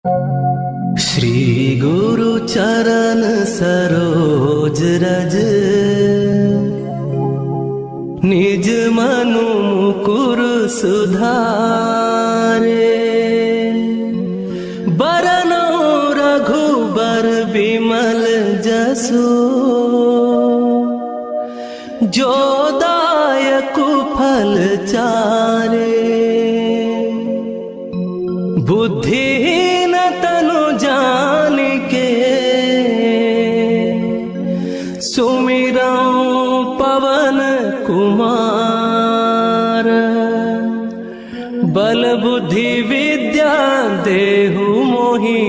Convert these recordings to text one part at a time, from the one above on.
श्री गुरु चरण सरोज रज, निज मनु मुकुर सुधारे। बरनौ रघुबर बिमल जसु, जो दायक फल चारे। बुद्धिहीन तनु जानिके, सुमिरौ पवन कुमार। बल बुद्धि विद्या देहु मोहि,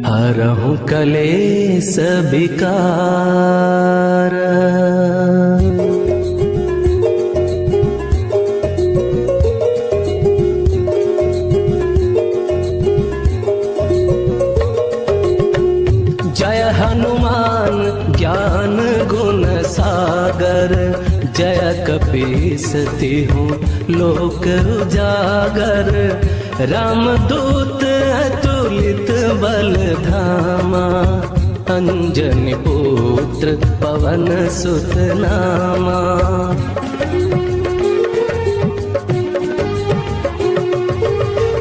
हरहु कलेस विकार। जय हनुमान ज्ञान गुण सागर, जय कपीस तिहु लोक उजागर। रामदूत अतुलित बल धामा, अंजनी पुत्र पवन सुत नामा।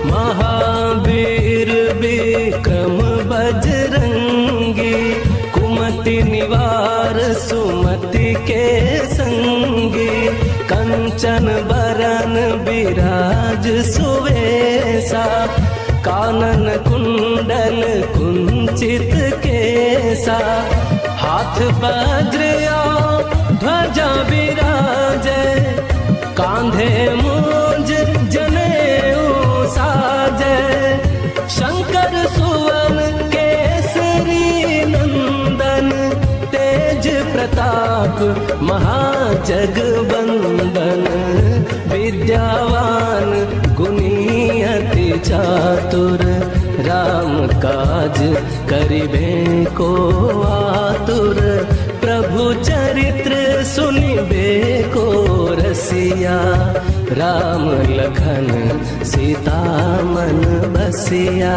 महावीर विक्रम बजरंगी, कुमति निवार सुमति के संगी। कंचन बरन बिराज सुवेशा, कानन कुंडल कुंचित केसा। हाथ वज्र ध्वजा विराजे, कांधे मूंज जनेऊ साजे। शंकर सुवन केसरी नंदन, तेज प्रताप महाजगवंदन। विद्यावान गुणी अति चातुर, राम काज करिबे को आतुर। प्रभु चरित्र सुनिबे को रसिया, राम लखन सीता मन बसिया।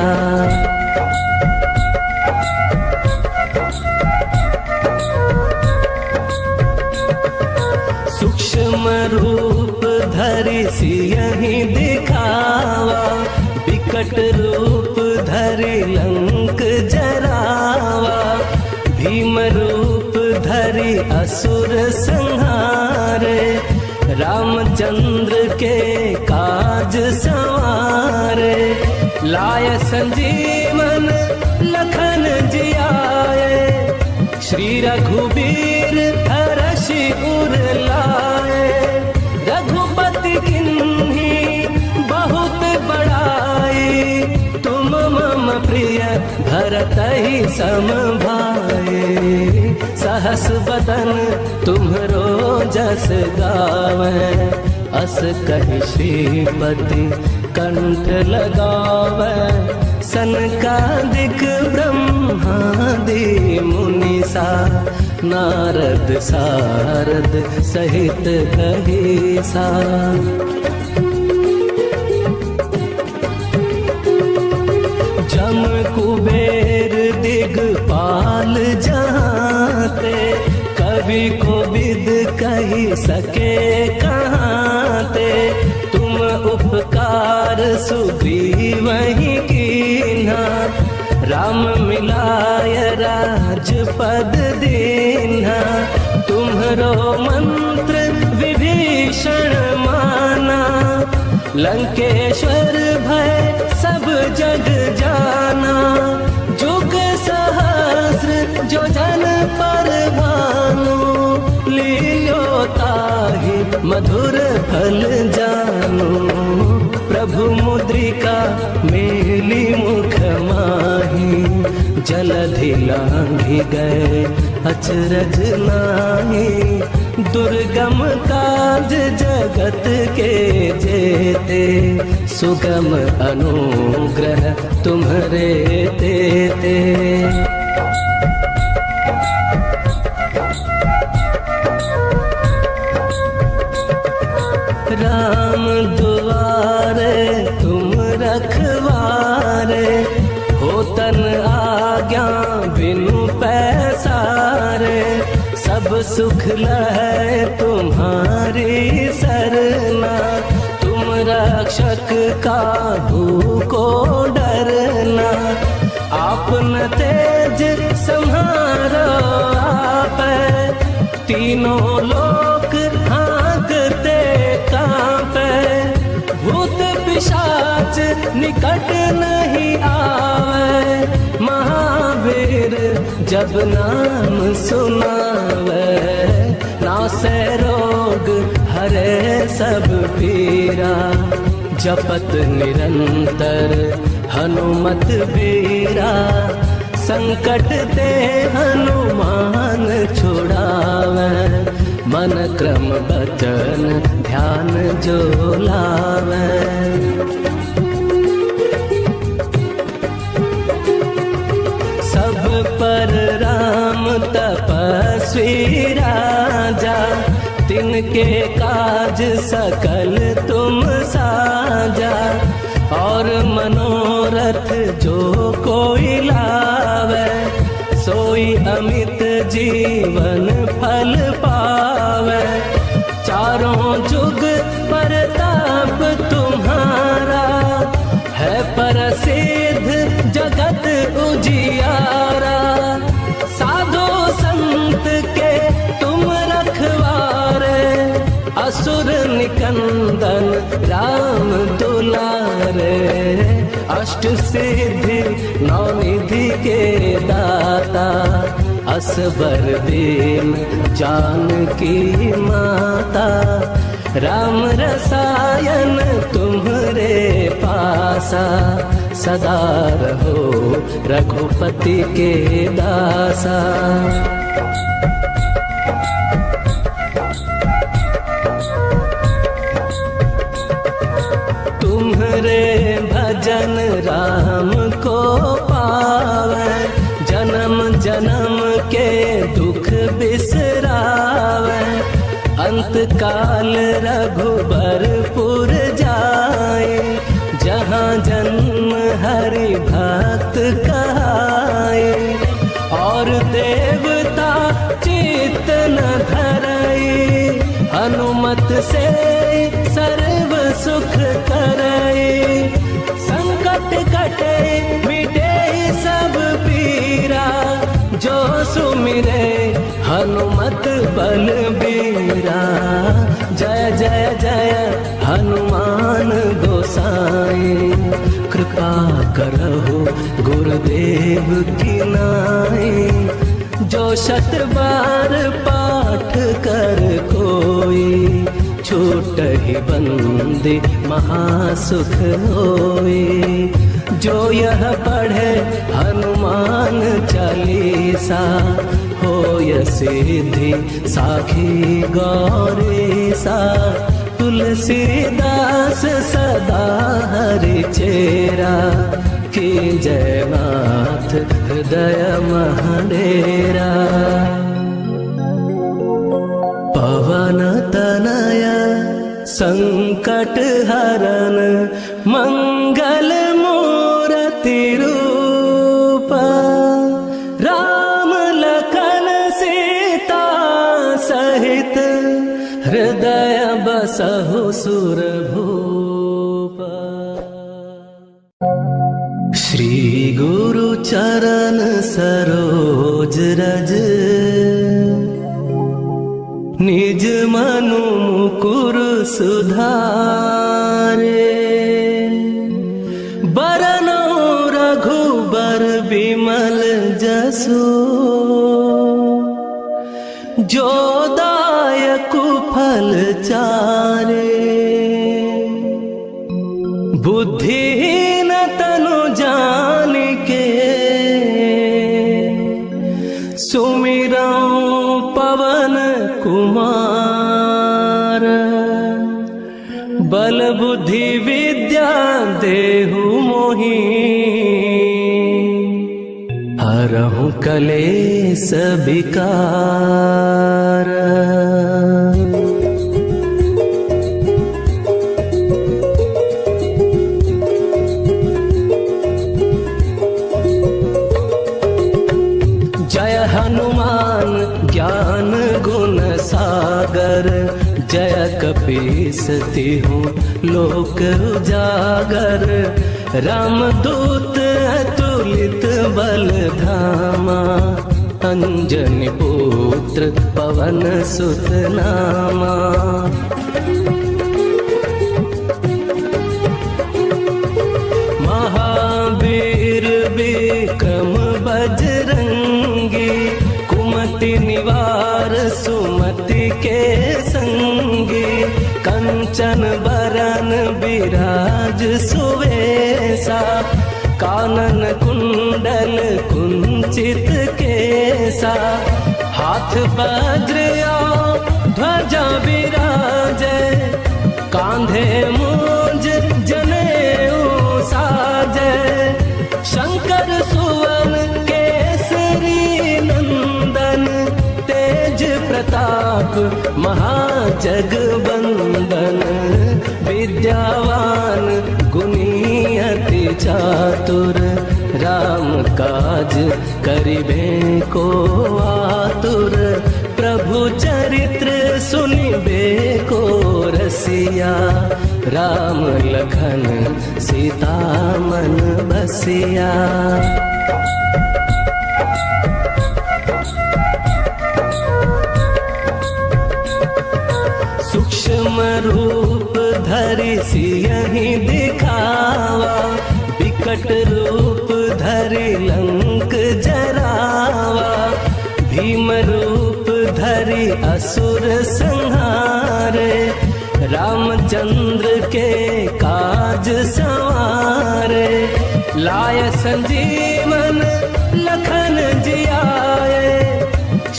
सूक्ष्म रूप धरि सियहि दिखावा, विकट रूप धरि लंक जरावा। भीम रूप धरि असुर संहारे, रामचंद्र के काज संवारे। लाय संजीवन लखन जियाए, श्री रघुबीर हरषि उर लाए। रघुपति किन्ही बहुत बड़ाई, तुम मम प्रिय भरतहि सम भाई। सहस बदन तुम्हरो जस गावै, अस कहि श्रीपति कंठ लगावै। सनकादिक ब्रह्मादि मुनीसा, नारद सारद सहित कहीसा। जम कुबेर दिगपाल जाते, कवि कोविद कही सके कहाते। तुम उपकार सुग्रीवहि कीन्हा, राम मिलाय राजपद दीन्हा। तुम्हरो मंत्र विभीषण माना, लंकेश्वर भय सब जग जाना। जुग सहस्र जो जन पर भानु, लील्यो ताहि मधुर फल जानु। प्रभु मुद्रिका मेली मुख माही, जलधि लांघि गए अचरज नाहि। दुर्गम काज जगत के जेते, सुगम अनुग्रह तुम्हरे तेते। राम दुआरे तुम रख रखवारे, हो तन आज्ञा बिनु पैसारे, सब सुख लहै तुम्हारी सरना, तुम रक्षक काहू को डरना, आपन तेज सम्हारो आपै, तीनों लोक हाँकते कांपे, भूत पिशाच निकट नहीं आवे, महावीर जब नाम सुनावे, नासै रोग हरे सब पीरा, जपत निरंतर हनुमत बीरा, संकट ते हनुमान छुड़ावे, मन क्रम बचन ध्यान जो लावे। सब पर राम तपस्वी राजा, तिनके काज सकल तुम साजा, और मनोरथ जो कोई लावे, सोई अमित जीवन फल पावे, चारों जुग परताप तुम्हारा, है प्रसिद्ध जगत उजियारा, साधु संत के तुम रखवारे, असुर निकंदन राम दुलारे, अष्ट सिद्धि नौ निधि के दाता, असबर दीन जानकी माता, राम रसायन तुम्हरे पासा, सदा रहो रघुपति के दासा। तुम्हरे भजन राम को पावे, जन्म जन्म के दुख बिसरावे, अंत काल रघुबरपुर जाए, जहाँ जन्म हरि भक्त कहाए, और देवता चित्त न धरई, हनुमत से सर्व सुख करई, संकट कटे मिटे सब पीरा, जो सुमिरे हनुमत बलबीरा, जय जय जय हनुमान गोसाई, कृपा करहु गुरुदेव की नाई, जो शत बार पाठ कर कोई, छूटहि बंदे महासुख होई, जो यह पढ़े हनुमान चालीसा, होय सिद्धि साखी गौरीसा, तुलसीदास सदा हरि चेरा, की जयनाथ हृदय महडेरा। पवन तनय संकट हरन, मंगल मूर्ति रूप, राम लखन सीता सहित, हृदय बसहु सुरभूप। श्री गुरु चरण सरोज रज, निज मनु मुकुर सुधारे, बरनौ रघुबर बिमल जसु, जो दायक फल चारे, बुद्धिहीन तनु जानिके, सुमिरौ पवन कुमार, बल बुद्धि विद्या देहु मोहि, हरहु कलेस विकार। कपीसती हूँ लोक उजागर, रामदूत अतुलित बल धामा, अंजनी पुत्र पवन सुत नामा। महावीर विक्रम बजरंगी, कुमति निवार सुमति के संगी, कंचन बरन विराज सुवेशा, कानन कुंडल कुंचित केसा, हाथ वज्र ध्वजा विराजे, कांधे मूंज जनेऊ साजे, शंकर सुवन केसरी नंदन, तेज प्रताप महाजगबंदन, विद्यावान गुणी अति चातुर, राम काज करिबे को आतुर, प्रभु चरित्र सुनिबे को रसिया, राम लखन सीता मन बसिया। सूक्ष्म रूप धरि सियहि दिखावा, विकट रूप धरि लंक जरावा, भीम रूप धरि असुर संहारे, रामचंद्र के काज सवारे, लाय संजीवन लखन जियाए,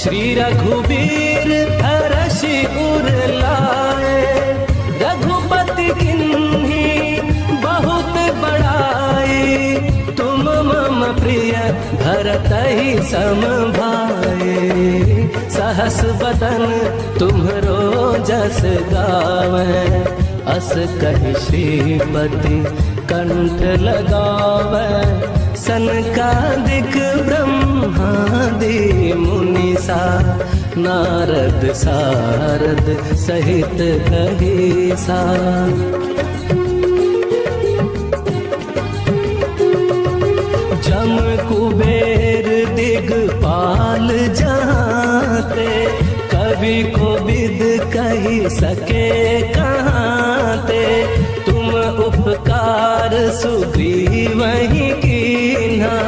श्री रघुबीर हरषि उर लाए, रघुपति किन्हीं बहुत बड़ाई, तुम मम प्रिय भरतहि सम भाई, सहस बदन तुम्हरो जस गावे, अस कहि श्रीपति कंठ लगावे, सनकादिक ब्रह्मादि मुनीसा, नारद सारद सहित कहीसा। जम कुबेर दिगपाल जाते, कवि को विद कही सके कहाते, तुम उपकार सुग्रीवहि कीन्हा,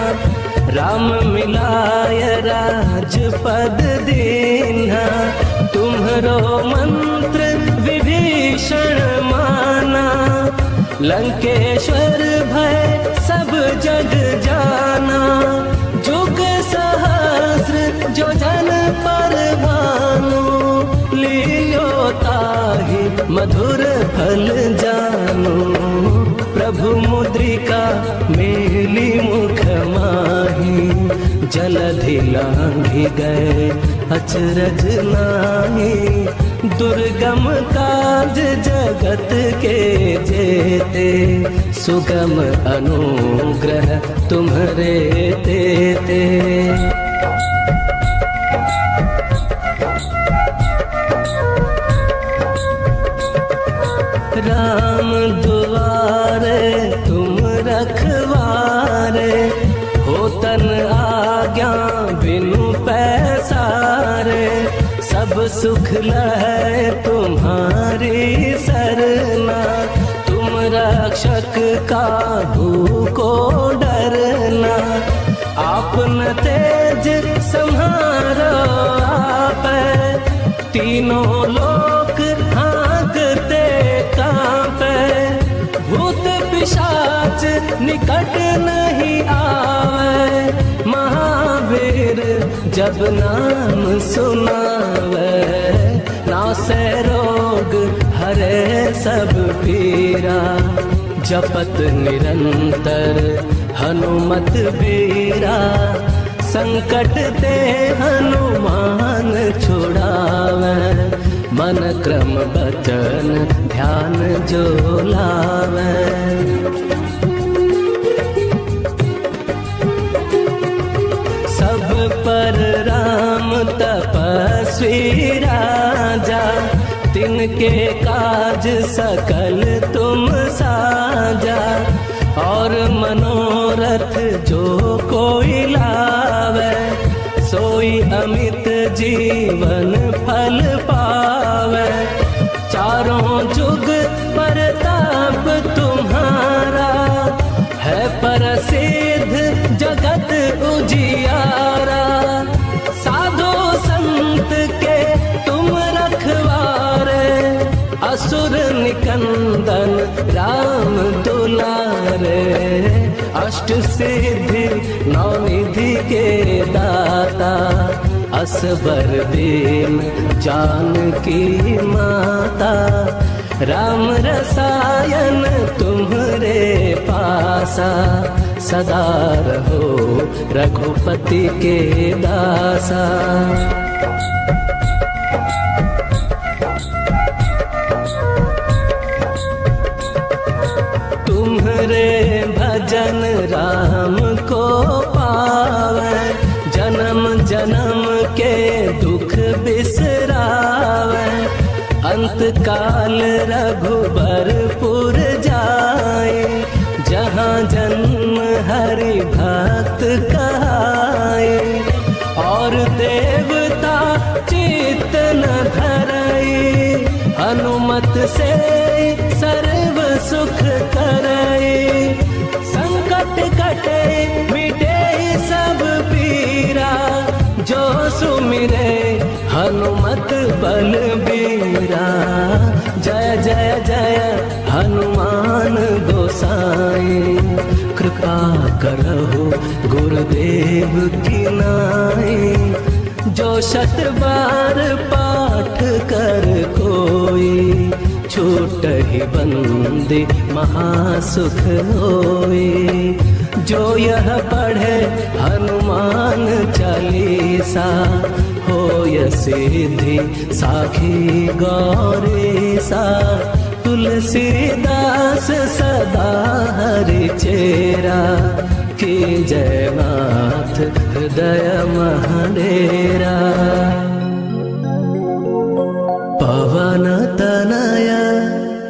राम मिलाय राजपद दीन्हा, तुम्हरो मंत्र विभीषण माना, लंकेश्वर भय सब जग जाना, जुग सहस्र जो जन पर भानु, लियो ताहि मधुर फल जानु, प्रभु मुद्रिका मेली मुख माही, जलधि लांघि गए अचरज नाहि, दुर्गम काज जगत के जेते, सुगम अनुग्रह तुम्हरे तेते। राम दुआरे तुम रखवारे, होतन आज्ञा बिनु पैसारे, सब सुख लहै तुम्हारी सरना, तुम रक्षक काहू को डरना, आपन तेज सम्हारो आपै, तीनों लोक हाँकते कांपै, भूत पिशाच निकट नहीं आवे, महावीर जब नाम सुनावे, नासै रोग हरे सब पीरा, जपत निरंतर हनुमत बीरा, संकट ते हनुमान छुड़ावे, मन क्रम बचन ध्यान जो लावे। सब पर राम तपस्वी राजा, जिनके काज सकल तुम साजा, और मनोरथ जो कोई लावे, सोई अमित जीवन फल पावे। चारों जुग परताप तुम्हारा, है प्रसिद्ध जगत उजियारा। साधु संत के तुम रखवारे, असुर निकंदन राम दुलारे। अष्ट सिद्धि नौनिधि के दाता, असबर दीन जानकी माता। राम रसायन तुम्हरे पासा, सदा रहो रघुपति के दासा। तुम्हरे भजन राम को पावे, जन्म जन्म के दुख बिसरावे। अंत काल रघुबरपुर जाए, जहाँ जन्म हरि भक्त कहाए। और देवता चित्त न धरई, हनुमत से सर्व सुख करई। संकट कटे मिटे सब पीरा, जो सुमिरे हनुमत बलबीरा। जय जय जय हनुमान गोसाई, कृपा करहु गुरुदेव की नाई। जो शत बार पाठ कर कोई, छूटहि बंदी महासुख होई। जो यह पढ़े हनुमान चालीसा, होय सिद्धि साखी गौरीसा। तुलसीदास सदा हरि चेरा, की जय नाथ हृदय महडेरा। पवन तनय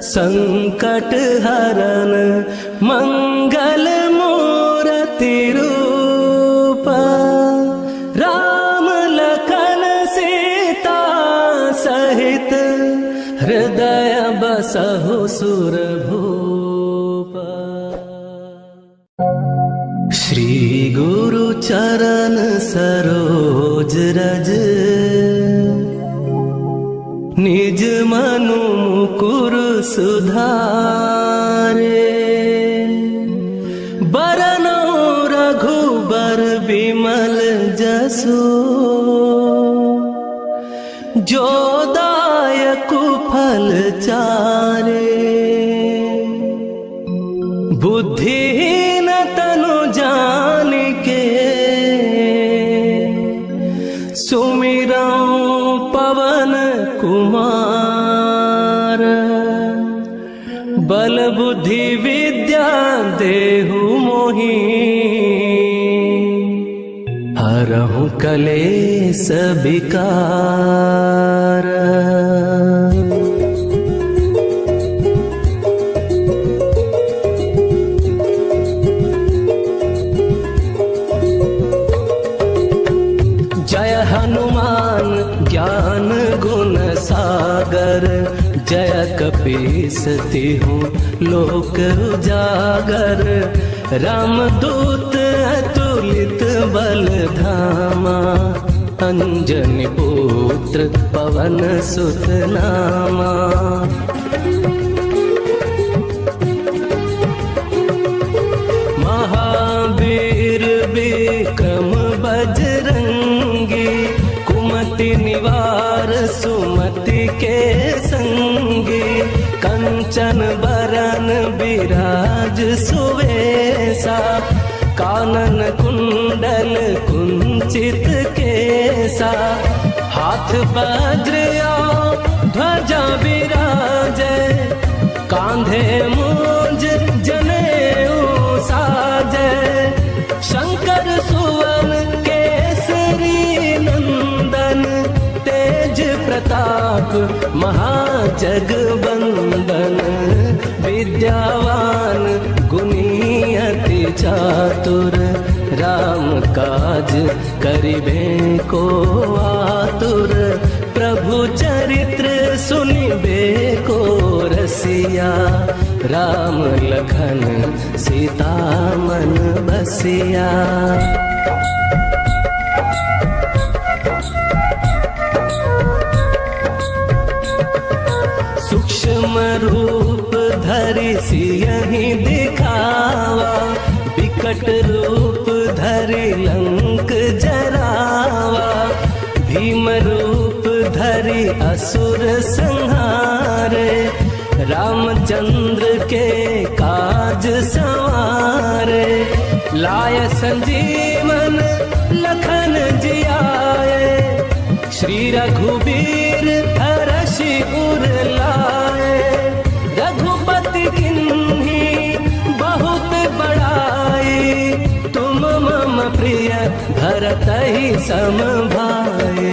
संकट हरन, मंगल मूर्ति रूप। राम लखन सीता सहित, हृदय बसहु सुरभूप। श्री गुरु चरण सरोज रज, निज मनु मुकुर सुधारे। बरनौ रघुबर बिमल जसु, जो दायकु फल चारे। बुद्धिहीन तनु जानिके, सुमिरौ पवन कुमार। बल बुद्धि विद्या देहु मोहि, हरहु कलेस विकार। जय हनुमान ज्ञान गुण सागर, जय कपीस तिहु लोक उजागर। रामदूत अतुलित बल धामा, अंजनी पुत्र पवन सुत नामा। महावीर विक्रम बजरंगी, कुमति निवार सुमति के संगी। कंचन बरन विराज सुवेसा, कानन कुंडल कुंचित केसा। हाथ वज्र ध्वजा विराजे, कांधे मूंज जनेऊ साजे। शंकर सुवन केसरी नंदन, तेज प्रताप महाजगबंदन। जगबंदन विद्यावान गुणी अति चातुर, राम काज करिबे को आतुर, प्रभु चरित्र सुनिबे को रसिया, राम लखन सीता मन बसिया। सूक्ष्म रूप धरि सियहि दिखावा, विकट रूप धरि लंक जरावा, भीम रूप धरि असुर संहारे, रामचंद्र के काज संवारे, लाय संजीवन लखन जियाए, श्री रघुबीर हरषि उर लाए, रघुपति किन्ही बहुत बड़ाई, तुम मम प्रिय भरतहि सम भाई,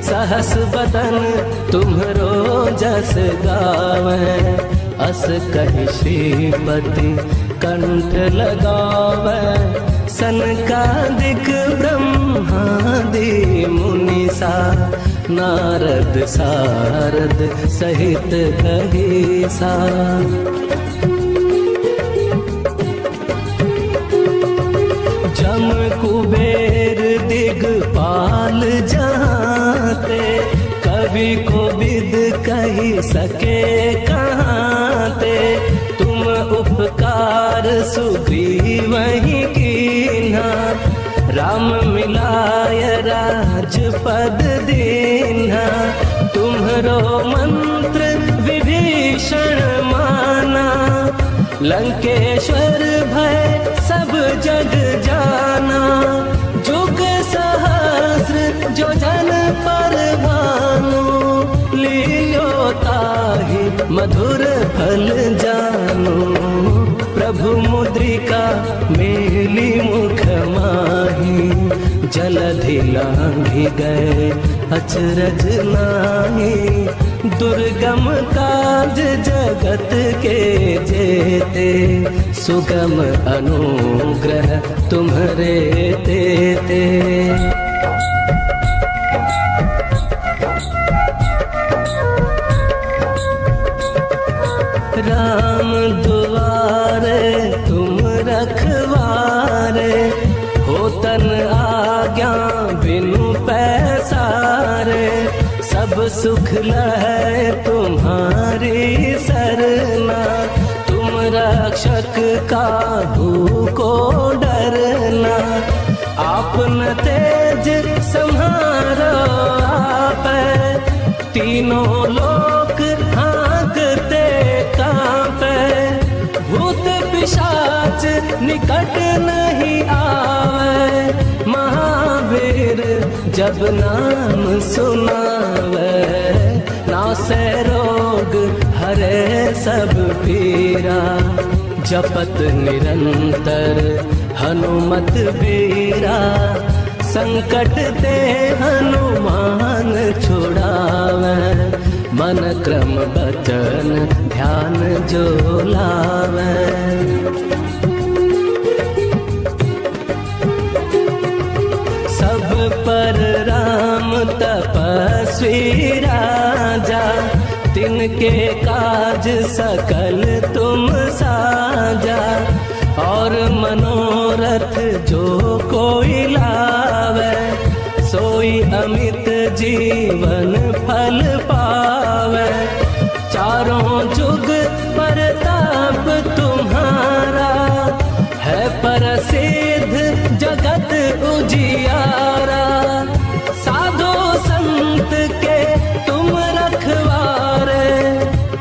सहस बदन तुम्हरो जस गावै, अस कहि श्रीपति कंठ लगावै, सनकादिक ब्रह्मादि मुनीसा, नारद सारद सहित कहीसा। जम कुबेर दिगपाल जहाँते, कवि को विद कही सके कहाँते, तुम उपकार सुग्रीवहि कीन्हा, राम मिलाय राजपद दीन्हा, तुम्हरो मंत्र विभीषण माना, लंकेश्वर भय सब जग जाना, जुग सहस्र जो जन पर भानु, लील्यो ताहि मधुर फल जानु, प्रभु मुद्रिका मेली मुख माही, जलधि लांघि गए अचरज नाहि, दुर्गम काज जगत के जेते, सुगम अनुग्रह तुम्हरे तेते। राम दुआरे तुम रखवारे, होतन आज्ञा बिनु पैसारे, सब सुख लहै तुम्हारी सरना, तुम रक्षक काहू को डरना, आपन तेज सम्हारो आपै, तीनों लोक हाँकते कांपै, भूत पिशाच निकट नहीं आवे, महावीर जब नाम सुनावे, नासै रोग हरे सब पीरा, जपत निरंतर हनुमत बीरा, संकट ते हनुमान छुड़ावे, मन क्रम बचन ध्यान जो लावे। सब पर राम तपस्वी राजा, तिनके काज सकल तुम साजा, और मनोरथ जो कोई लावे, सोई अमित जीवन फल पावे, चारों जुग परताप तुम्हारा, है प्रसिद्ध जगत उजियारा, साधु संत के तुम रखवारे,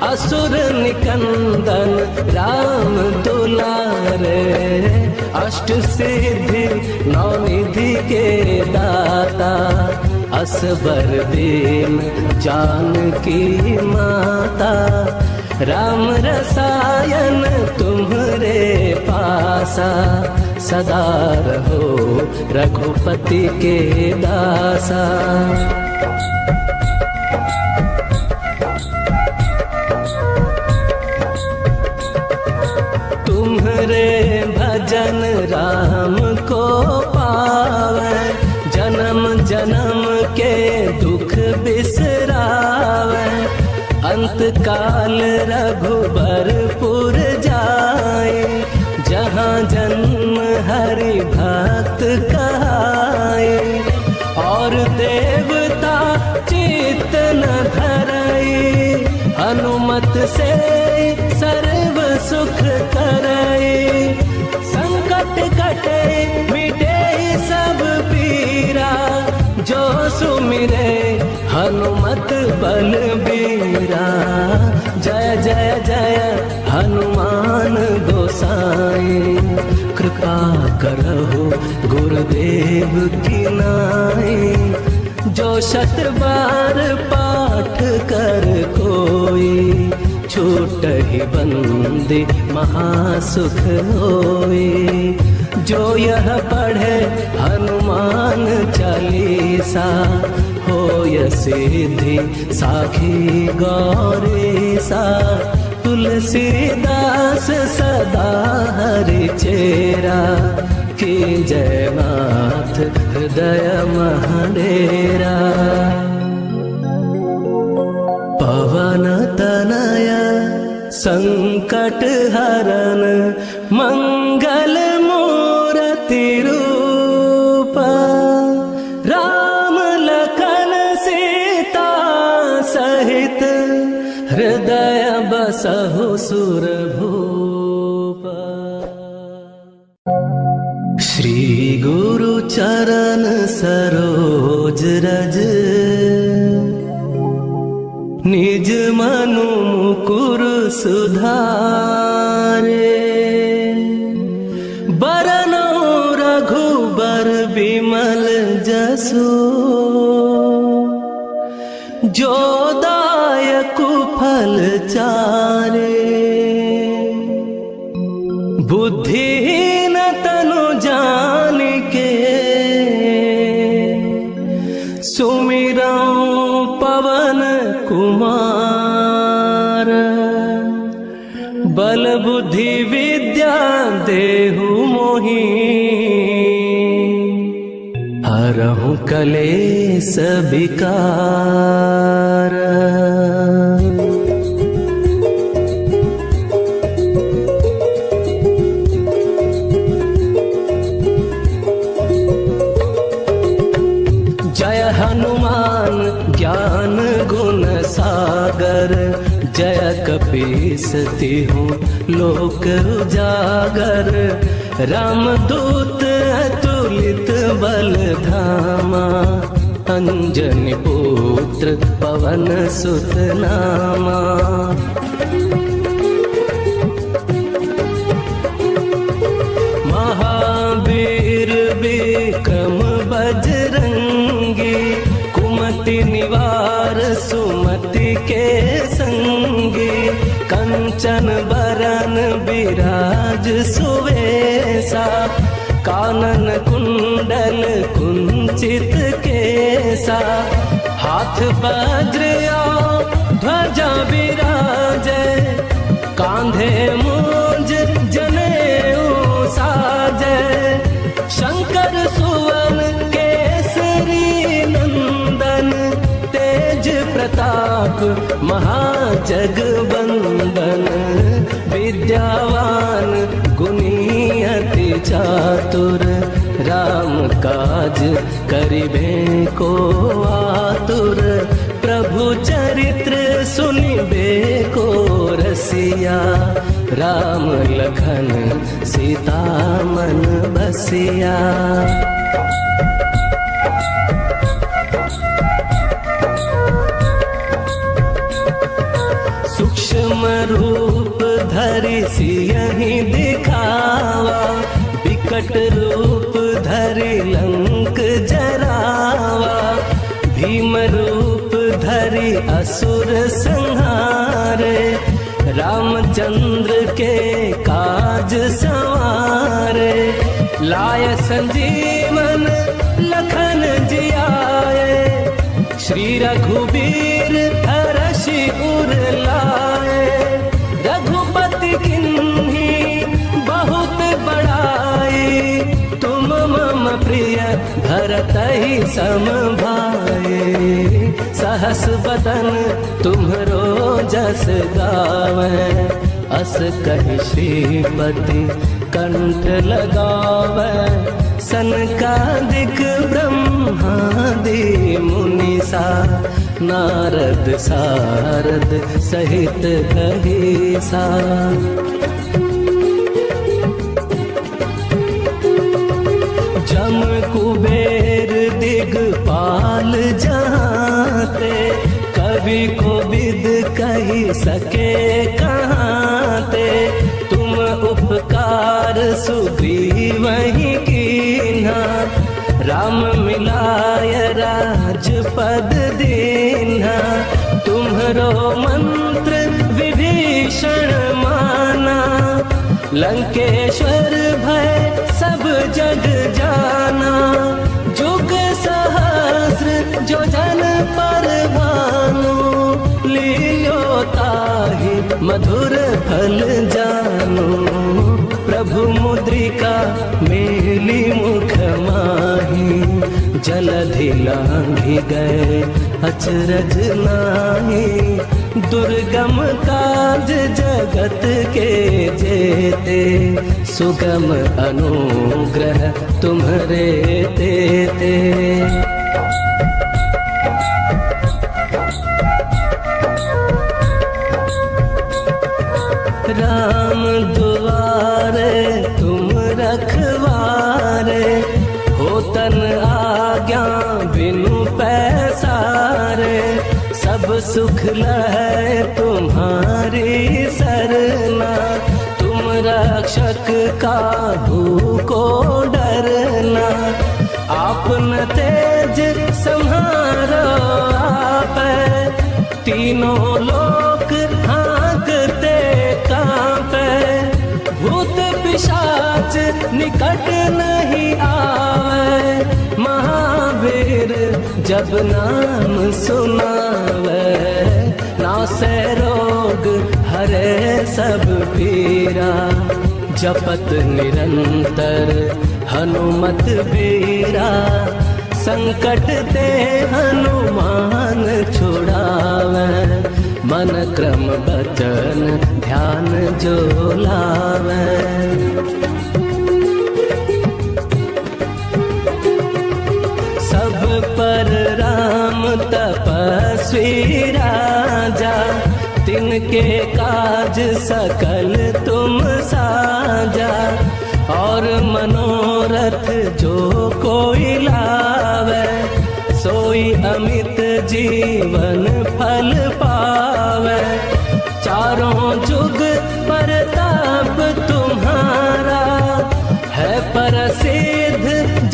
असुर निकंदन राम दुलारे, अष्ट सिद्धि नौ निधि के दाता, असबर दीन जानकी माता, राम रसायन तुम्हरे पासा, सदा रहो रघुपति के दासा। भजन राम को पावे, जन्म जन्म के दुख बिसरावे। अंत काल रघुबरपुर जाए, जहाँ जन्म हरि भक्त कहाए। और देवता चित्त न धरई, हनुमत से सर्व सुख करई। संकट कटे मिटे सब पीरा, जो सुमिरे हनुमत बलबीरा। जय जय जय हनुमान गोसाई, कृपा करहु गुरुदेव की नाई। जो शत बार पाठ कर कोई, छूटहि बंदी महासुख होई। जो यह पढ़े हनुमान चालीसा, होय सिद्धि साखी गौरीसा। तुलसीदास सदा हरि चेरा, की जय नाथ हृदय महडेरा। पवन तनय संकट हरन, मंगल मूर्ति रूप। राम लखन सीता सहित, हृदय बसहु सुरभूप। श्री गुरु चरण सरोज रज, निज मनु मुकुर सुधारे। बरनौ रघुबर बिमल जसु, जो दायक फल चारे। बुद्धिहीन तनु जानिके, सुमिरौ पवन कुमार। बल बुद्धि विद्या देहु मोहि, हरहु कलेस विकार। जय हनुमान ज्ञान गुण सागर, जय कपीस तिहु लोक उजागर। रामदूत अतुलित बल धामा, अंजनी पुत्र पवन सुत नामा। महावीर विक्रम बजरंगी, कुमति निवार सुमति के संगी। कंचन बरन बिराज सुवेसा, कानन कुंडल कुंचित केसा। हाथ वज्र ध्वजा विराजे, कांधे मूंज जनेऊ साजे। शंकर सुवन केसरी नंदन, तेज प्रताप महाजगवंदन। विद्यावान गुणी अति चातुर, राम काज करिबे को आतुर। प्रभु चरित्र सुनिबे को रसिया, राम लखन सीता मन बसिया। सूक्ष्म रूप धरि सियहि दिखावा, विकट रूप धरि लंक जरावा। भीम रूप धरि असुर संहारे, रामचंद्र के काज संवारे। लाय संजीवन लखन जियाए, श्री रघुबीर हरषि उर लाए। रघुपति किन्ही बहुत बड़ा करत ही समभाए। सहस बदन तुम्हरो जस गावे, अस कहि श्रीपति कंठ लगावे। सनकादिक ब्रह्मादि मुनिसा, नारद सारद सहित कहिसा। जम कुबेर दिगपाल जाते, कवि को विद कही सके कहाते। तुम उपकार सुग्रीव ही कीन्हा, राम मिलाय राजपद दीन्हा। तुम्हरो मंत्र विभीषण माना, लंकेश्वर भय सब जग जाना। जुग सहस्र जो जन पर भानु, लील्यो ताहि मधुर फल जानु। प्रभु मुद्रिका मेली मुख माही, जलधि लांघि गए अचरज नाहि। दुर्गम काज जगत के जेते, सुगम अनुग्रह तुम्हरे तेते। राम दुआरे तुम रखवारे, होतन आज्ञा बिनु पैसारे। सब सुख लहै तुम्हारी सरना, तुम रक्षक काहू को डरना। आपन तेज सम्हारो आपै, तीनों लोक हाँकते कांपै। भूत पिशाच निकट नहीं आवे, महावीर जब नाम सुनावे। नासै रोग हरे सब पीरा, जपत निरंतर हनुमत बीरा। संकट ते हनुमान छुड़ावे, मन क्रम बचन ध्यान जो लावे। सब पर राम तपस्वी राजा, तिनके काज सकल तुम साजा। और मनोरथ जो कोई लावे, सोई अमित जीवन फल पावे। चारों जुग परताप तुम्हारा, है प्रसिद्ध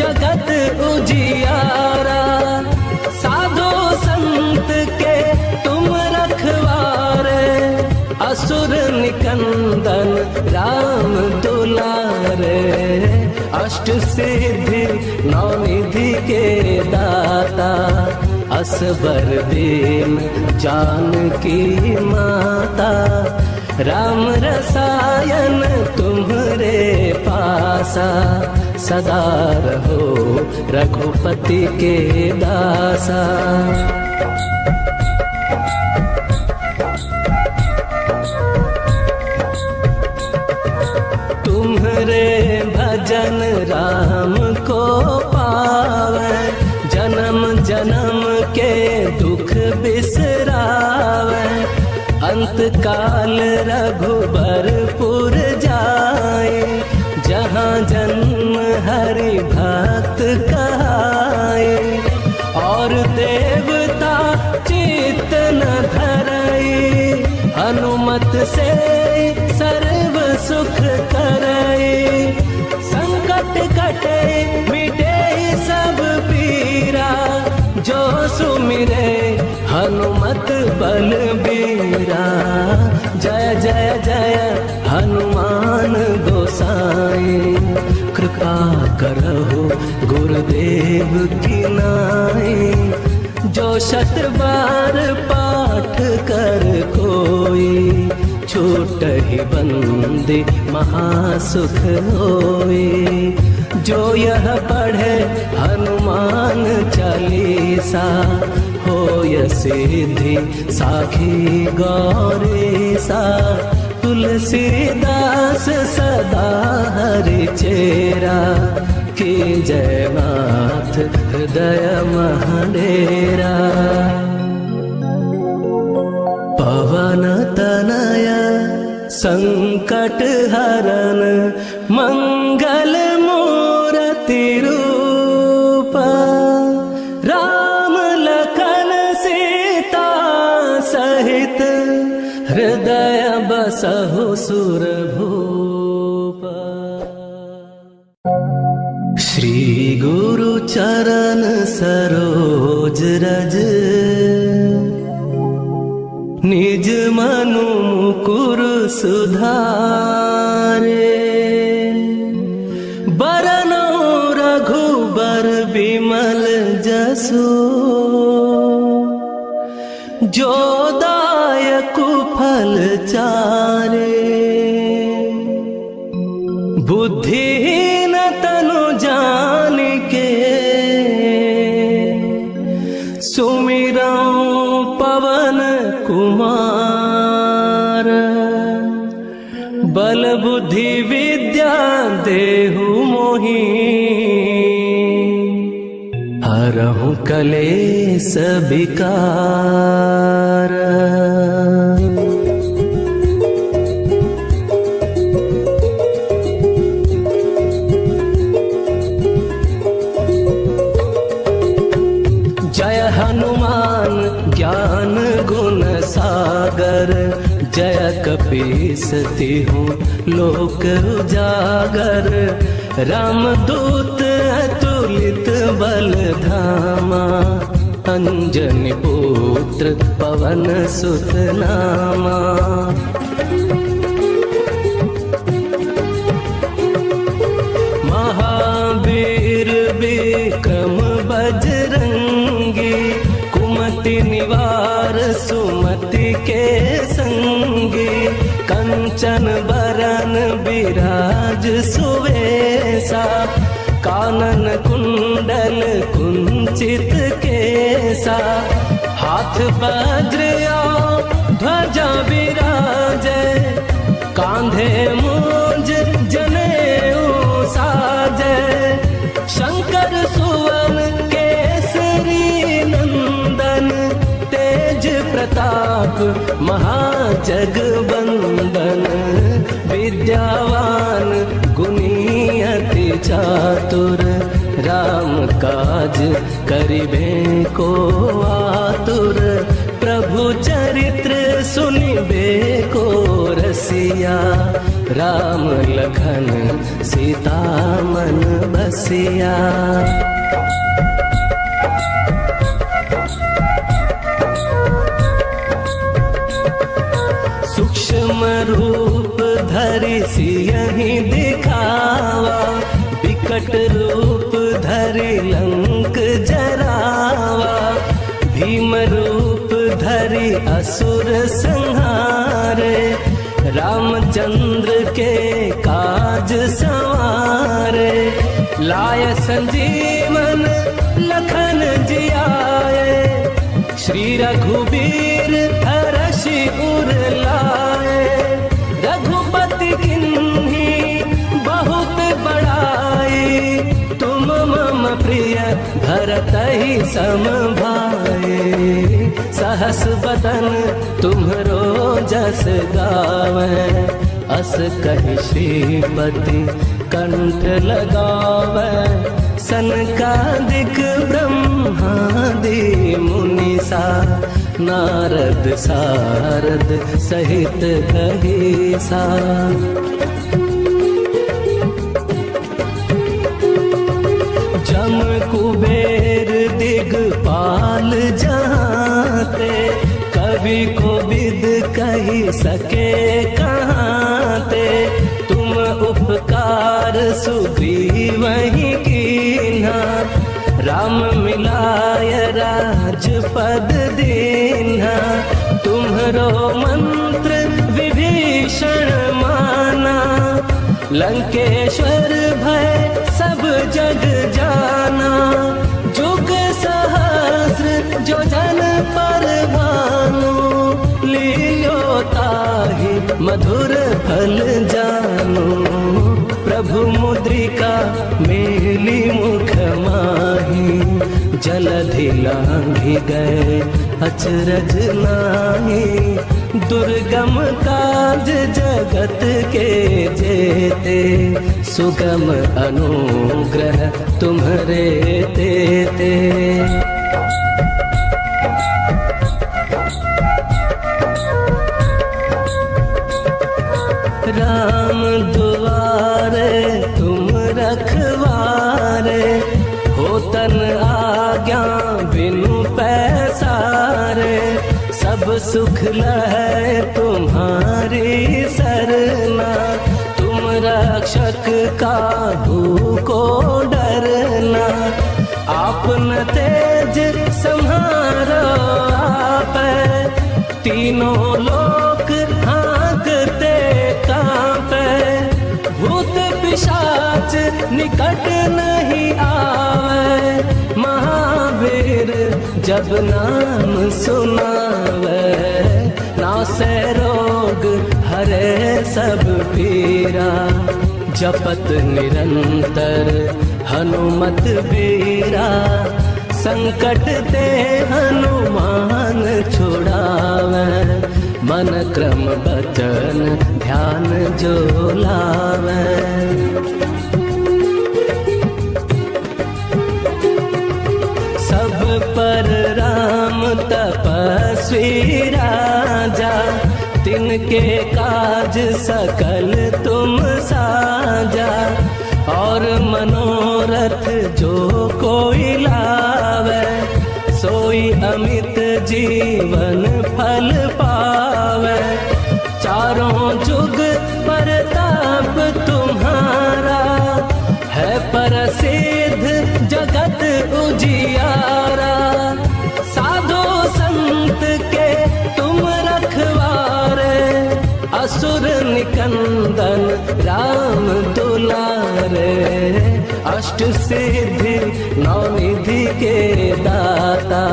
जगत उजियारा। साधु संत के तुम रखवारे, असुर निकंदन राम दुलारे। अष्ट सिद्धि नौ निधि के दाता, असबर दीन जानकी माता। राम रसायन तुम्हरे पासा, सदा रहो रघुपति के दासा। तुम्हरे भजन राम को पावे, जन्म जन्म के दुख बिसरावे। अंत काल रघुबरपुर जाए, जहाँ जन्म हरि भक्त कहाए। और देवता चित्त न धरई, हनुमत से सर्व सुख करई। संकट कटे मिटे सब पीरा, जो सुमिरे हनुमत बलबीरा। जय जय जय हनुमान गोसाई, कृपा करहु गुरुदेव की नाई। जो शत बार पाठ कर कोई, छूटहि बंदी महासुख होई। जो यह पढ़े हनुमान चालीसा, होय सिद्धि साखी गौरीसा। तुलसीदास सदा हरि चेरा, की जय नाथ हृदय महडेरा। पवन तनय संकट हरन, मंगल मूर्ति रूप। राम लखन सीता सहित, हृदय बसहु सुरभूप। श्री गुरु चरण सरोज रज, निज मनु मुकुर सुधारे। बरनौ रघुबर बिमल जसु, जो दायक फल चारे। बुद्धिहीन तनु जानिके, सुमिरौ पवन कुमार। बल बुद्धि विद्या देहु मोहि, हरहु कलेस विकार। जय हनुमान ज्ञान गुण सागर, जय कपीस तिहु लोक उजागर। रामदूत अतुलित बल धामा, अंजनी पुत्र पवन सुत नामा। महावीर विक्रम बजरंगी, कुमति निवार सुमति के संगी। कंचन बरन बिराज सुवेसा, कानन कुंडल कुंचित केसा। हाथ वज्र ध्वजा विराजे, कांधे मूंज जनेऊ साजे। शंकर सुवन केसरी नंदन, तेज प्रताप महाजगवंदन। विद्यावान गुणी अति चातुर, राम काज करिबे को आतुर। प्रभु चरित्र सुनिबे को रसिया, राम लखन सीता मन बसिया। सूक्ष्म रूप धरि सियहि दिखावा, विकट रूप धरि लंक जरावा। भीम रूप धरि असुर संहारे, रामचंद्र के काज संवारे। लाय संजीवन लखन जियाए, श्री रघुबीर हरषि उर लाए। रघुपति किन्ही बहुत बड़ाई, तुम मम प्रिय भरतहि सम भाई। सहस बदन तुम्हरो जस गावै, अस कहि श्रीपति कंठ लगावै। सनकादिक ब्रह्मादि मुनीसा, नारद सारद सहित कहीसा। जम कुबेर दिगपाल जाते, कवि कोविद कही सके कहाते। तुम उपकार सुग्रीवहि कीन्हा, राम मिलाय राजपद दीन्हा। तुम्हरो मंत्र विभीषण माना, लंकेश्वर भय सब मेली मुख माही, जलधि लांघि गए अचरज नाही। दुर्गम काज जगत के जेते, सुगम अनुग्रह तुम्हरे तेते। राम दुआरे तुम रखवारे, हो तन आज्ञा बिनु पैसारे। सब सुख लहै तुम्हारी सरना, तुम रक्षक काहू को डरना। आपन तेज सम्हारो आपै, तीनों लोक हाँकते कांपे। भूत पिशाच निकट नहीं आवे, महावीर जब नाम सुनावे। नासै रोग हरे सब पीरा, जपत निरंतर हनुमत बीरा। संकट ते हनुमान छुड़ावे, मन क्रम बचन ध्यान जो लावे। सब पर राम तपस्वी राजा, तिनके काज सकल तुम साजा। और मनोरथ जो कोई लावे, सोई अमित जीवन फल पावे। चारों जुग परताप तुम्हारा, है प्रसिद्ध जगत उजियारा। साधु संत के तुम रखवारे, असुर निकंदन राम दुलारे। अष्ट सिद्धि नौ निधि के दाता,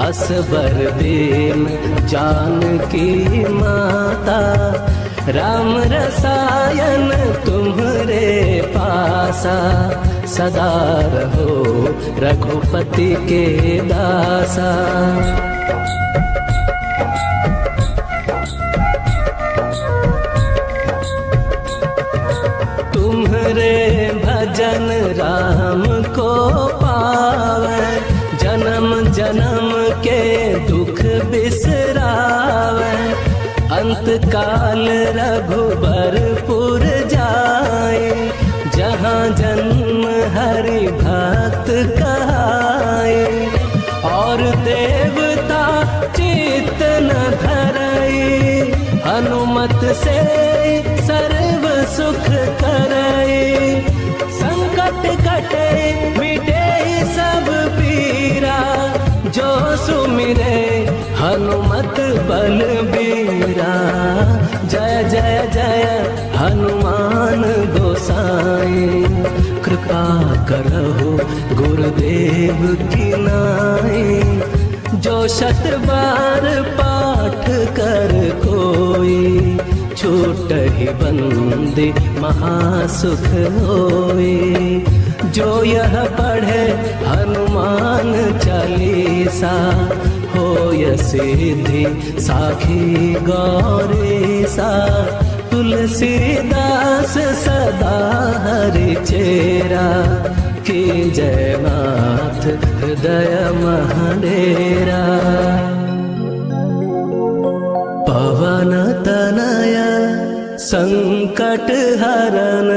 असबर दीन जानकी माता। राम रसायन तुम्हरे पासा, सदा रहो रघुपति के दासा। तुम्हरे भजन राम को पावे, जन्म जन्म के दुख बिसरावे। अंत काल रघुबरपुर जाए, जहाँ जन्म हरि भक्त कहाए। और देवता चित्त न धरई, हनुमत से सर्व सुख करई। संकट कटे मिटे सब पीरा, जो सुमिरे हनुमत बलबीरा। जय जय जय हनुमान गोसाई, कृपा करहु गुरुदेव की नाई। जो शत बार पाठ कर कोई, छूटहि बंदी महासुख होई। जो यह पढ़े हनुमान चालीसा, होय सिद्धि साखी गौरीसा। तुलसीदास सदा हरि चेरा, की जय नाथ हृदय महडेरा। पवन तनय संकट हरन,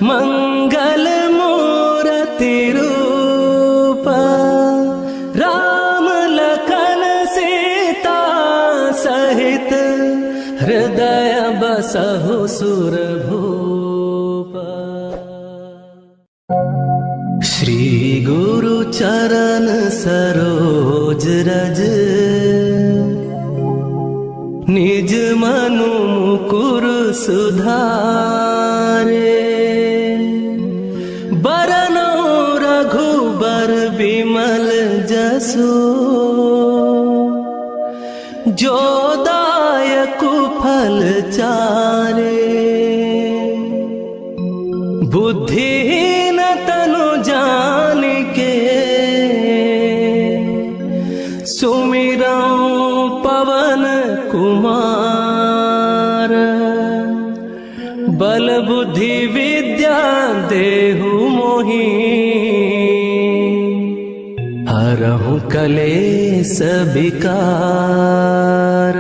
मंगल मूर्ति रूप। राम लखन सीता सहित, हृदय बसहु सुरभूप। श्री गुरु चरण सरोज रज, निज मनु मुकुर सुधारे। बरनौ रघुबर बिमल जसु, जो दायकु फल चारे। बुद्धि मोही, हरहु कलेस विकार।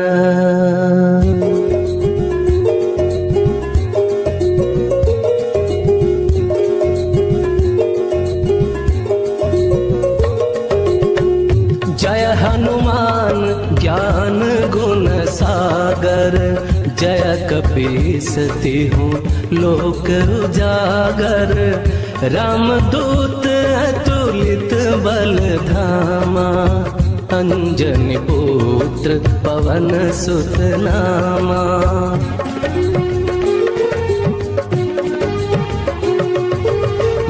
जय हनुमान ज्ञान गुण सागर, जय कपीस तिहु लोक उजागर। रामदूत अतुलित बल धामा, अंजनी पुत्र पवन सुत नामा।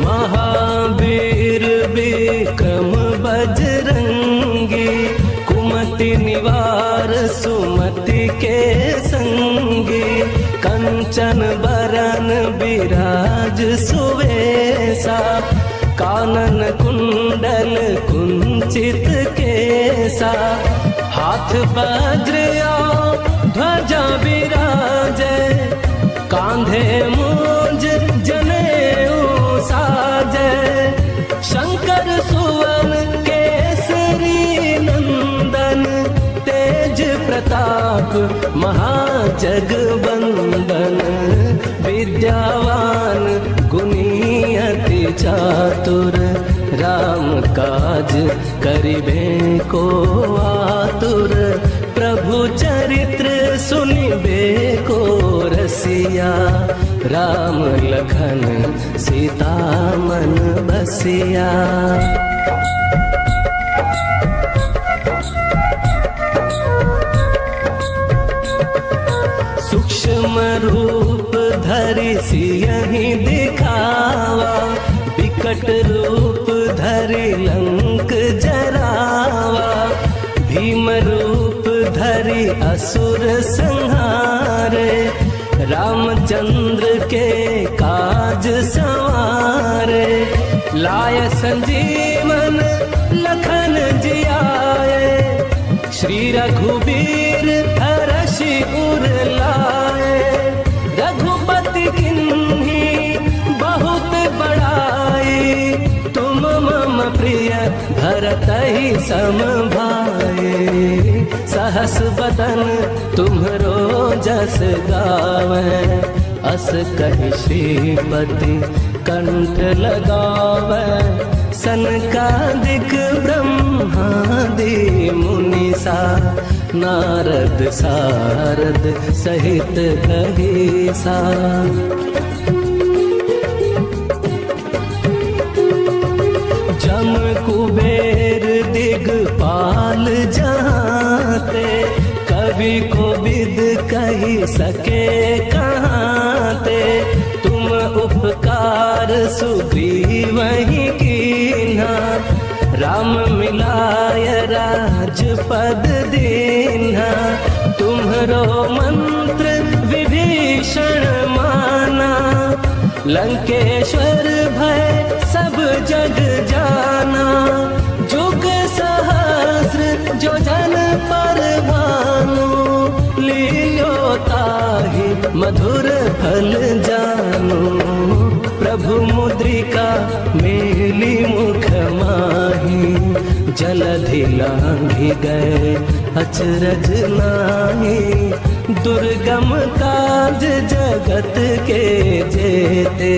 महावीर विक्रम बजरंगी, कुमति निवार सुमति के संगी। कंचन बरन बिराज सुवेसा, कानन कुंडल कुंचित केसा। हाथ वज्र ध्वजा विराजे, कांधे मूंज जनेऊ साजे। शंकर सुवन केसरी नंदन, तेज प्रताप महाजगवंदन। विद्यावान गुणी अति चातुर, राम काज करिबे को आतुर। प्रभु चरित्र सुनिबे को रसिया, राम लखन सीता मन बसिया। सूक्ष्म रूप धरि सियहि दिखावा, विकट रूप धरि लंक जरावा। भीम रूप धरि असुर संहारे, रामचंद्र के काज सवारे। लाय संजीवन लखन जियाए, श्री रघुबीर हरषि उर लाए। रघुपति किन्ही बहुत बड़ाई, तुम मम प्रिय भरतहि सम भाई। सहस बदन तुम्हरो जस गावै, अस कहि श्रीपति कंठ लगावै। सनकादिक ब्रह्मादि मुनीसा, नारद सारद सहित कहीसा। जम कुबेर दिगपाल जहाँते, कवि कोविद कही सके कहाँते। तुम उपकार सुग्रीवहि कीन्हा, राम मिलाय राजपद दीन्हा। तुम्हरो मंत्र विभीषण माना, लंकेश्वर भय सब जग जाना। जुग सहस्र जो जन पर भानु, लियो ताहि मधुर फल जानु। प्रभु मुद्रिका मेली मुख माही, जलधि लांघि गए अचरज नाहि। दुर्गम काज जगत के जेते,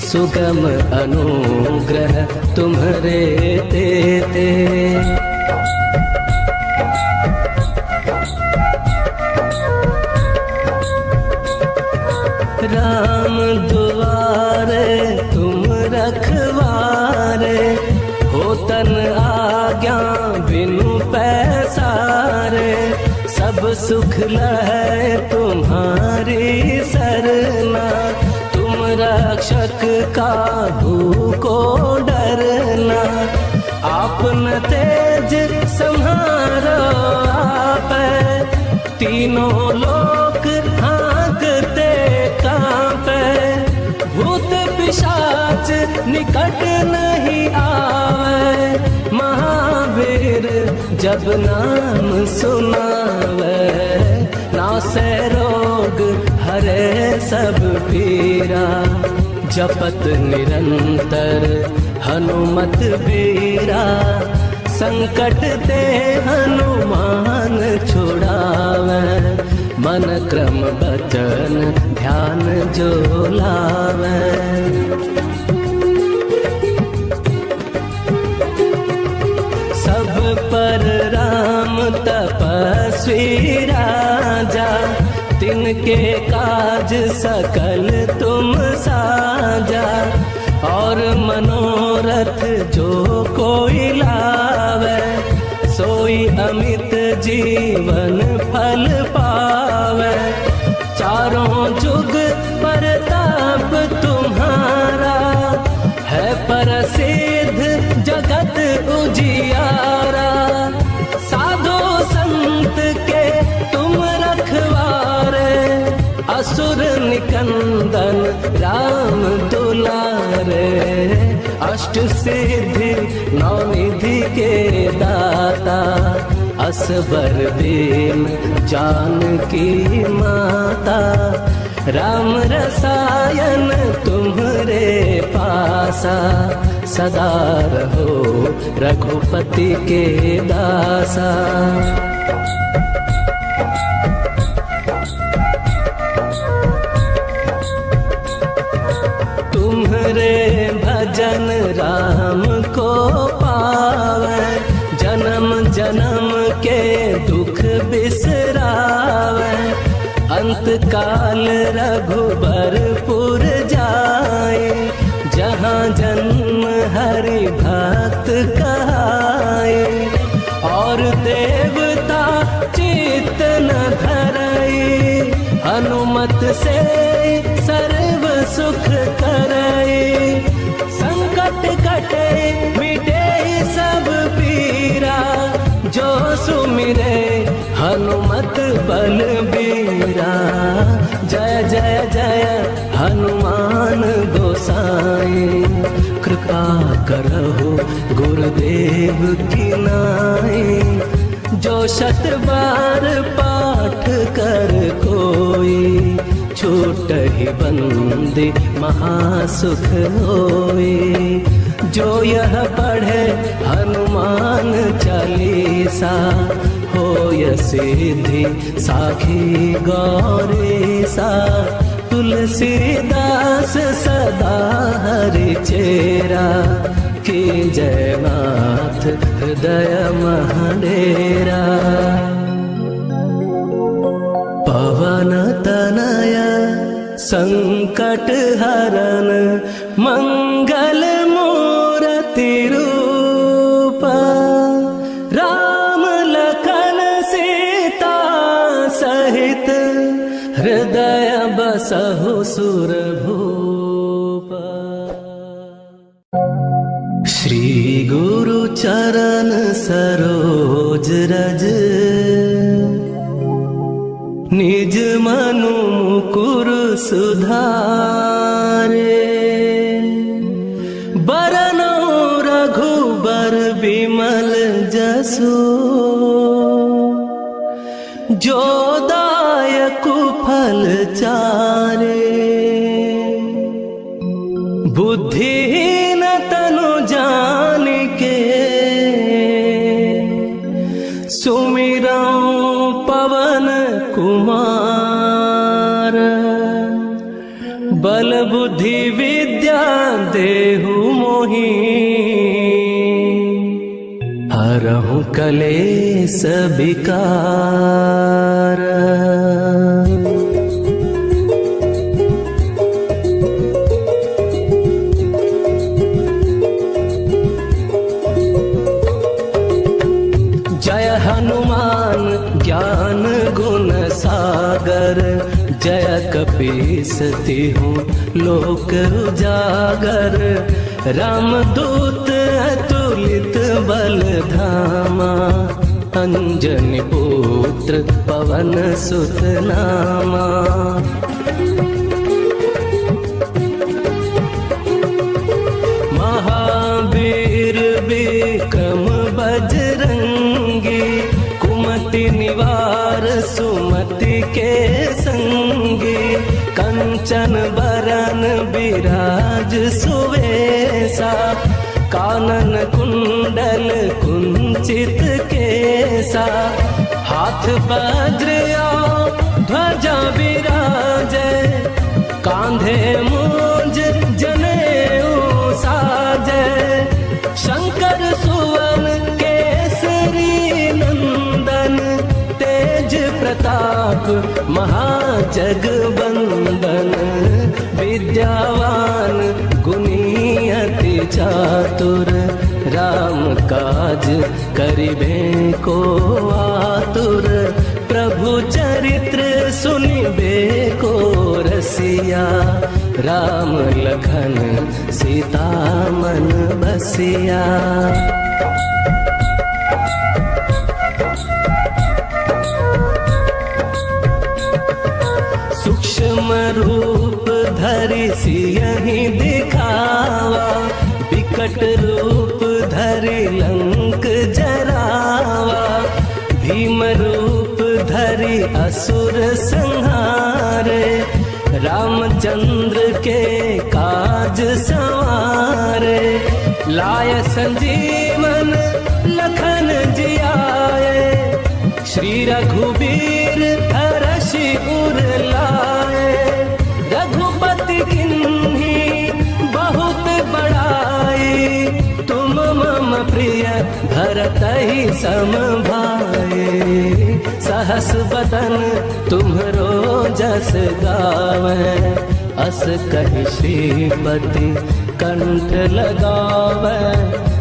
सुगम अनुग्रह तुम्हरे तेते। राम दुआरे तुम रखवारे, होतन आज्ञा बिनु पैसारे। सब सुख लहै तुम्हारी सरना, तुम रक्षक काहू को डरना। आपन तेज सम्हारो आपै, तीनों लोक हाँकते कांपै। भूत पिशाच निकट नहीं आवे, महावीर जब नाम सुनावे। नासै रोग हरे सब पीरा, जपत निरंतर हनुमत बीरा, संकट ते हनुमान छुड़ावे, मन क्रम बचन ध्यान जो लावे। सब पर राम तपस्वी राजा, तिनके काज सकल तुम साजा, और मनोरथ जो कोई लावे, सोई अमित जीवन फल पावे। चारों जुग परताप तुम्हारा, है प्रसिद्ध जगत उजियारा। साधु संत के तुम रखवारे, असुर निकंदन राम दुलारे। अष्ट सिद्धि नौ निधि के दाता, असबर दीन जानकी माता। राम रसायन तुम्हरे पासा, सदा रहो रघुपति के दासा। तुम्हरे भजन राम को पावे, जन्म जन्म के दुख बिसरावे। अंत काल रघुबरपुर जाए, जहाँ जन्म हरि भक्त कहाए। और देवता चित्त न धरई, हनुमत से सर्व सुख करई। संकट कटे मिटे सब पीरा, जो सुमिरे हनुमत बलबीरा। जय जय जय हनुमान गोसाई, कृपा करहु गुरुदेव की नाई। जो शत बार पाठ कर कोई, छूटहि बंदी महासुख होई। जो यह पढ़े हनुमान चालीसा, होय सिद्धि साखी गौरीसा। तुलसीदास सदा हरि चेरा, की जयनाथ हृदय महडेरा। पवन तनय संकट हरन, मंगल मूर्ति रूप। राम लखन सीता सहित, हृदय बसहु सुरभूप। श्री गुरु चरण सरोज रज, निज मनु मुकुर सुधारे। बरनौ रघुबर बिमल जसु, जो दायकु फल चारे। बुद्धिहीन तनु जानिके, सुमिरौ पवन कुमार। बल बुद्धि विद्या देहु मोहि, हरहु कलेस विकार। जय हनुमान ज्ञान गुण सागर, जय कपीस तिहुँ लोक उजागर। रामदूत अतुलित बल धामा, अंजनी पुत्र पवन सुत नामा। महावीर विक्रम बजरंगी, कुमति निवार सुमति के संगी। कंचन बरन बिराज सुवेसा, कानन कुंडल कुंचित केसा, हाथ वज्र ध्वजा विराजे, कांधे मूंज जनेऊ साजे, शंकर सुवन केसरी नंदन, तेज प्रताप महाजगवंदन, विद्यावान गुणी अति चातुर, राम काज करिबे को आतुर, प्रभु चरित्र सुनिबे को रसिया, राम लखन सीता मन बसिया। सूक्ष्म रूप धरि सियहि दिखावा, विकट रूप धरि लंक जरावा, भीम रूप धरि असुर संहारे, रामचंद्र के काज संवारे, लाय संजीवन लखन जियाए, श्री रघुबीर हरषि उर लाए, रघुपति किन्ही बहुत बड़ाई, तुम मम प्रिय भरतहि सम भाई, सहस बदन तुम्हरो जस गावै, अस कहि श्रीपति कंठ लगावै,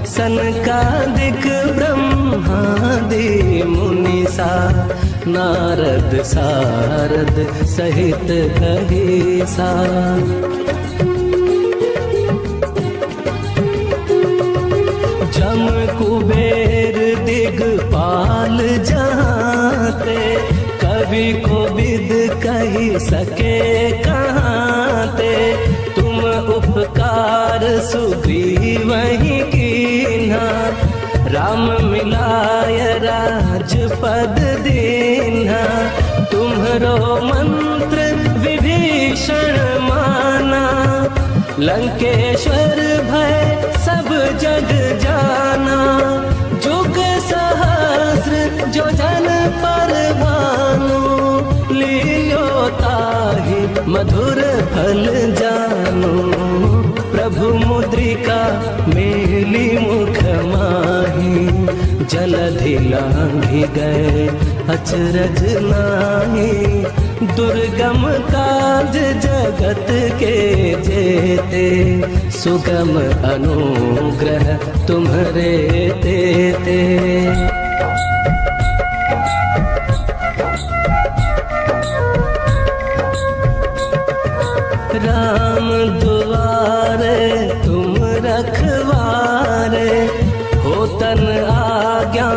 सनकादिक ब्रह्मादि मुनीसा, नारद सारद सहित कहीसा। जम कुबेर दिगपाल जहाँते, कवि कोविद कही सके कहाँते, तुम उपकार सुग्रीवहि कीन्हा, राम मिलाय राजपद दीन्हा, तुम्हरो मंत्र विभीषण माना, लंकेश्वर भय सब जग जाना, जुग सहस्र जो जन पर भानु, लील्यो ताहि मधुर फल जानु, प्रभु मुद्रिका मेली मुख माही, जलधि लांघि गए अचरज नाहि, दुर्गम काज जगत के जेते, सुगम अनुग्रह तुम्हरे तेते। राम दुआरे तुम रखवारे, होतन आज्ञा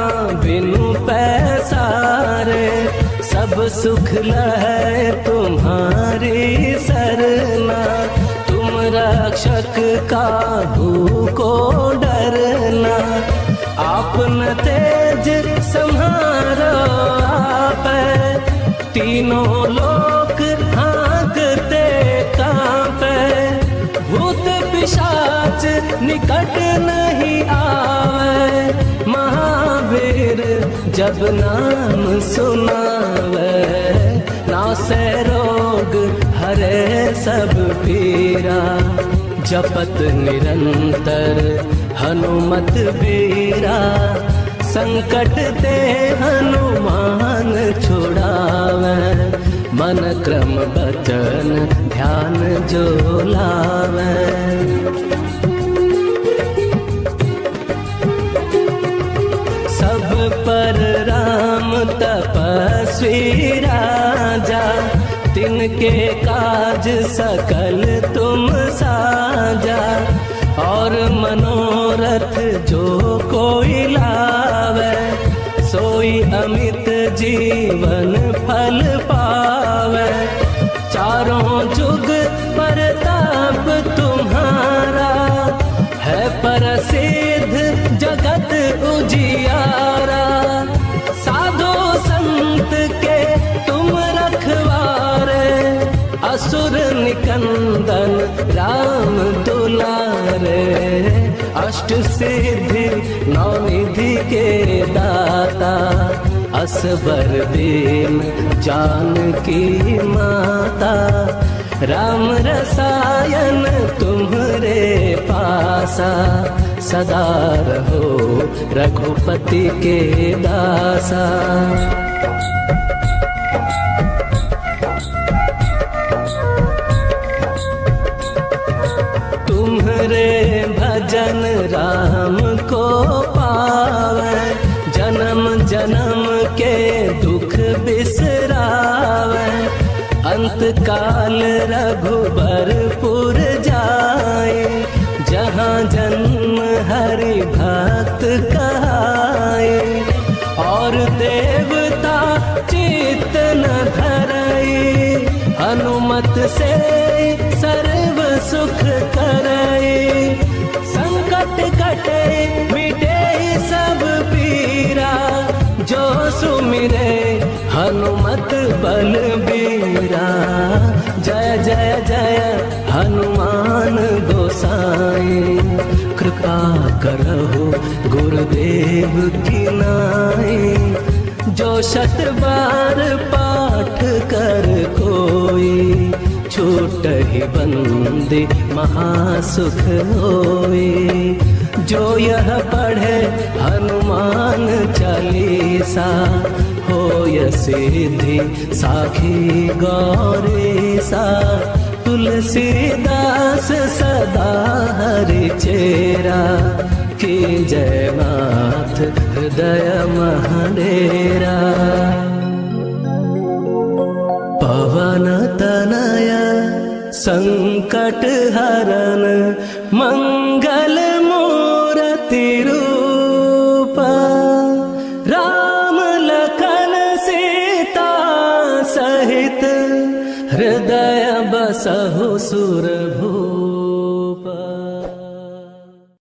बिनु पैसारे, सब सुख लहै तुम्हारी सरना, तुम रक्षक काहू को डरना, आपन तेज सम्हारो आपै, तीनों लोक हाँकते कांपै, भूत पिशाच निकट नहीं आवे, महावीर जब नाम सुनावे, नासै रोग हरे सब पीरा, जपत निरंतर हनुमत बीरा, संकट ते हनुमान छुड़ावे, मन क्रम बचन ध्यान जो लावे। सब पर राम तपस्वी राजा, तिनके काज सकल तुम साजा, और मनोरथ जो कोई लावे, सोई अमित जीवन फल पावे, चारों जुग परताप तुम्हारा, है प्रसिद्ध जगत उजियारा, साधु संत के तुम रखवारे, असुर निकंदन राम दुलारे। अष्ट सिद्धि नौनिधि के दाता, असबर दीन जानकी माता, राम रसायन तुम्हरे पासा, सदा रहो रघुपति के दासा। तुम्हरे भजन राम को पावे, जन्म जन्म के दुख बिसरावे, अंत काल रघुबरपुर जाए, जहाँ जन्म हरि भक्त कहाए, और देवता चित्त न धरई, हनुमत से सर्व सुख करई, संकट कटे मिटे सब पीरा, जो सुमिरे हनुमत बलबीरा। जय जय जय हनुमान गोसाई, कृपा करहु गुरुदेव की नाई, जो शत बार पाठ कर कोई, छूटहि बंदे महासुख होई। जो यह पढ़े हनुमान चालीसा, होय सिद्धि साखी गौरीसा, तुलसीदास सदा हरि चेरा, की जय नाथ हृदय महडेरा। पवन तनय संकट हरन, मंगल मूर्ति रूपा, राम लखन सीता सहित, हृदय बसहु सुरभूपा।